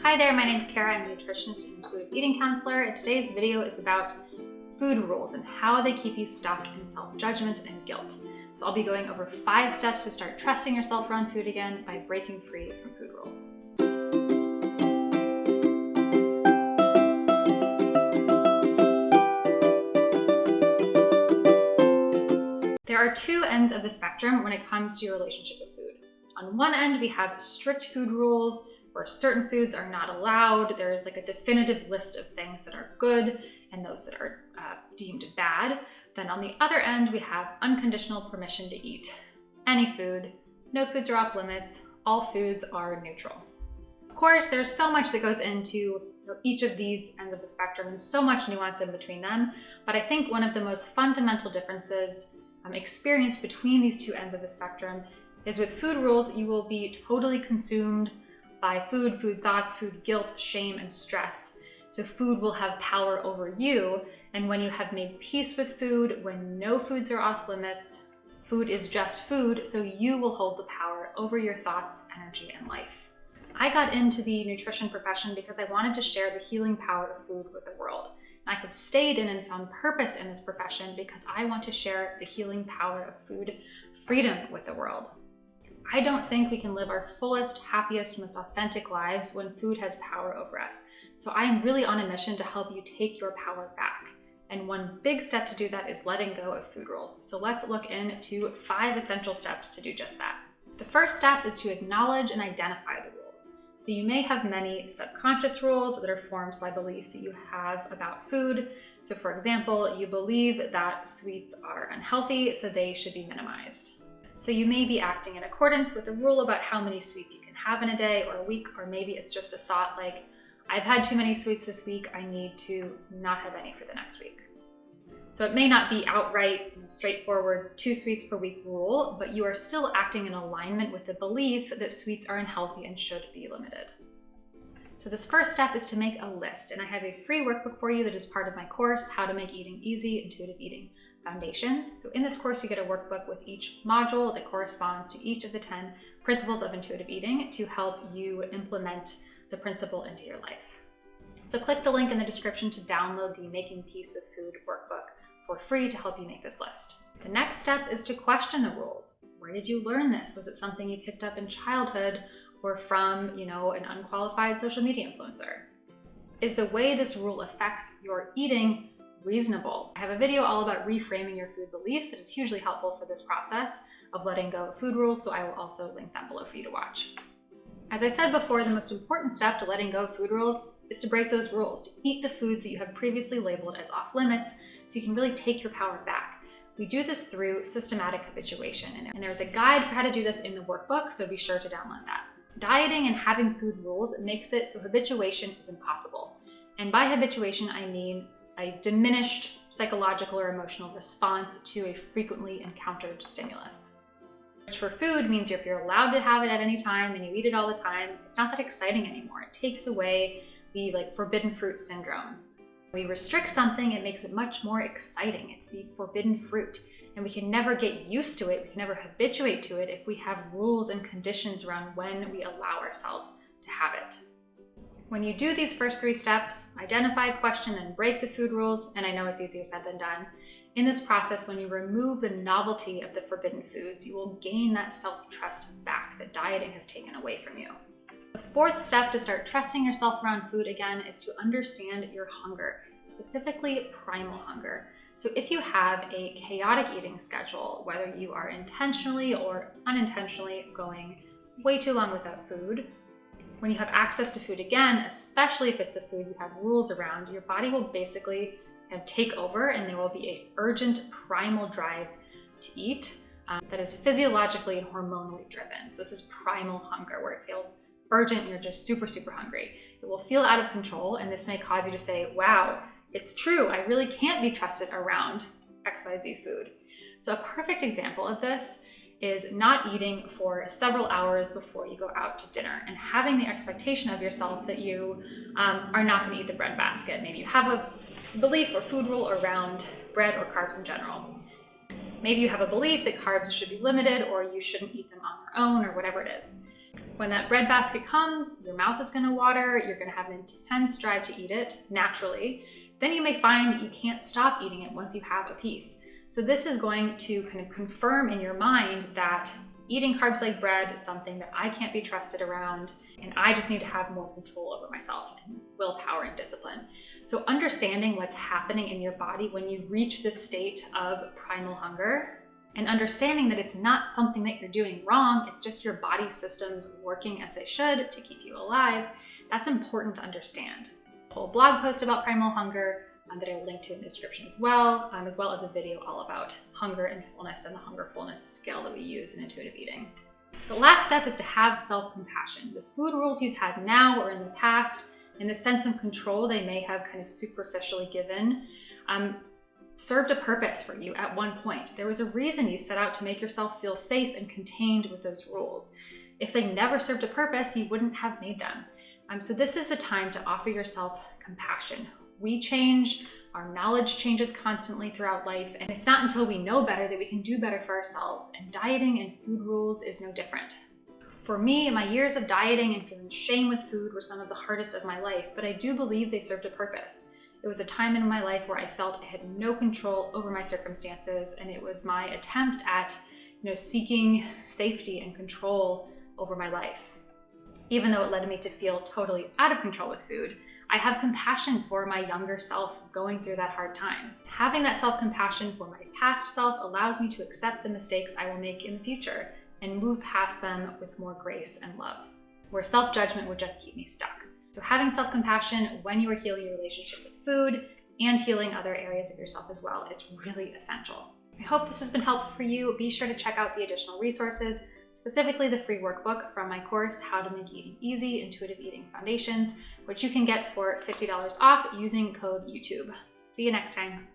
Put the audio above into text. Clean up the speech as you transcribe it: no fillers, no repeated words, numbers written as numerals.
Hi there, my name is Kara. I'm a nutritionist and intuitive eating counselor, and today's video is about food rules and how they keep you stuck in self-judgment and guilt. So I'll be going over 5 steps to start trusting yourself around food again by breaking free from food rules. There are 2 ends of the spectrum when it comes to your relationship with food. On one end, we have strict food rules where certain foods are not allowed. There's like a definitive list of things that are good and those that are deemed bad. Then on the other end, we have unconditional permission to eat any food. No foods are off limits. All foods are neutral. Of course, there's so much that goes into each of these ends of the spectrum and so much nuance in between them. But I think one of the most fundamental differences experienced between these 2 ends of the spectrum is with food rules, you will be totally consumed by food thoughts, food guilt, shame, and stress. So food will have power over you. And when you have made peace with food, when no foods are off limits, food is just food, so you will hold the power over your thoughts, energy, and life. I got into the nutrition profession because I wanted to share the healing power of food with the world. And I have stayed in and found purpose in this profession because I want to share the healing power of food freedom with the world. I don't think we can live our fullest, happiest, most authentic lives when food has power over us. So I am really on a mission to help you take your power back. And one big step to do that is letting go of food rules. So let's look into 5 essential steps to do just that. The first step is to acknowledge and identify the rules. So you may have many subconscious rules that are formed by beliefs that you have about food. So for example, you believe that sweets are unhealthy, so they should be minimized. So you may be acting in accordance with a rule about how many sweets you can have in a day or a week, or maybe it's just a thought like, I've had too many sweets this week, I need to not have any for the next week. So it may not be outright, straightforward 2 sweets per week rule, but you are still acting in alignment with the belief that sweets are unhealthy and should be limited. So this first step is to make a list, and I have a free workbook for you that is part of my course, How to Make Eating Easy, Intuitive Eating Foundations. So in this course, you get a workbook with each module that corresponds to each of the 10 principles of intuitive eating to help you implement the principle into your life. So click the link in the description to download the Making Peace with Food workbook for free to help you make this list. The next step is to question the rules. Where did you learn this? Was it something you picked up in childhood or from, an unqualified social media influencer? Is the way this rule affects your eating reasonable? I have a video all about reframing your food beliefs that is hugely helpful for this process of letting go of food rules, so I will also link that below for you to watch. As I said before, the most important step to letting go of food rules is to break those rules, to eat the foods that you have previously labeled as off limits so you can really take your power back. We do this through systematic habituation, and there's a guide for how to do this in the workbook, so be sure to download that. Dieting and having food rules makes it so habituation is impossible. And by habituation, I mean a diminished psychological or emotional response to a frequently encountered stimulus. Which for food means if you're allowed to have it at any time and you eat it all the time, it's not that exciting anymore. It takes away the forbidden fruit syndrome. When we restrict something, it makes it much more exciting. It's the forbidden fruit. And we can never get used to it. We can never habituate to it if we have rules and conditions around when we allow ourselves to have it. When you do these first 3 steps, identify, question, and break the food rules, and I know it's easier said than done, in this process, when you remove the novelty of the forbidden foods, you will gain that self-trust back that dieting has taken away from you. The 4th step to start trusting yourself around food again is to understand your hunger, specifically primal hunger. So if you have a chaotic eating schedule, whether you are intentionally or unintentionally going way too long without food, when you have access to food again, especially if it's the food you have rules around, your body will basically take over and there will be an urgent primal drive to eat that is physiologically and hormonally driven. So this is primal hunger, where it feels urgent and you're just super, super hungry. It will feel out of control, and this may cause you to say, wow, it's true, I really can't be trusted around XYZ food. So a perfect example of this is not eating for several hours before you go out to dinner and having the expectation of yourself that you are not going to eat the bread basket. Maybe you have a belief or food rule around bread or carbs in general. Maybe you have a belief that carbs should be limited or you shouldn't eat them on their own or whatever it is. When that bread basket comes, your mouth is going to water, you're going to have an intense drive to eat it naturally. Then you may find that you can't stop eating it once you have a piece. So this is going to kind of confirm in your mind that eating carbs like bread is something that I can't be trusted around, and I just need to have more control over myself and willpower and discipline. So understanding what's happening in your body when you reach this state of primal hunger, and understanding that it's not something that you're doing wrong, it's just your body systems working as they should to keep you alive, that's important to understand. A whole blog post about primal hunger that I will link to in the description as well as a video all about hunger and fullness and the hunger-fullness scale that we use in intuitive eating. The last step is to have self-compassion. The food rules you've had now or in the past, and the sense of control they may have kind of superficially given, served a purpose for you at one point. There was a reason you set out to make yourself feel safe and contained with those rules. If they never served a purpose, you wouldn't have made them. So this is the time to offer yourself compassion. We change, our knowledge changes constantly throughout life, and it's not until we know better that we can do better for ourselves, and dieting and food rules is no different. For me, my years of dieting and feeling shame with food were some of the hardest of my life, but I do believe they served a purpose. It was a time in my life where I felt I had no control over my circumstances, and it was my attempt at, seeking safety and control over my life. Even though it led me to feel totally out of control with food, I have compassion for my younger self going through that hard time. Having that self-compassion for my past self allows me to accept the mistakes I will make in the future and move past them with more grace and love, where self-judgment would just keep me stuck. So having self-compassion when you are healing your relationship with food and healing other areas of yourself as well is really essential. I hope this has been helpful for you. Be sure to check out the additional resources, specifically the free workbook from my course, How to Make Eating Easy, Intuitive Eating Foundations, which you can get for $50 off using code YouTube. See you next time.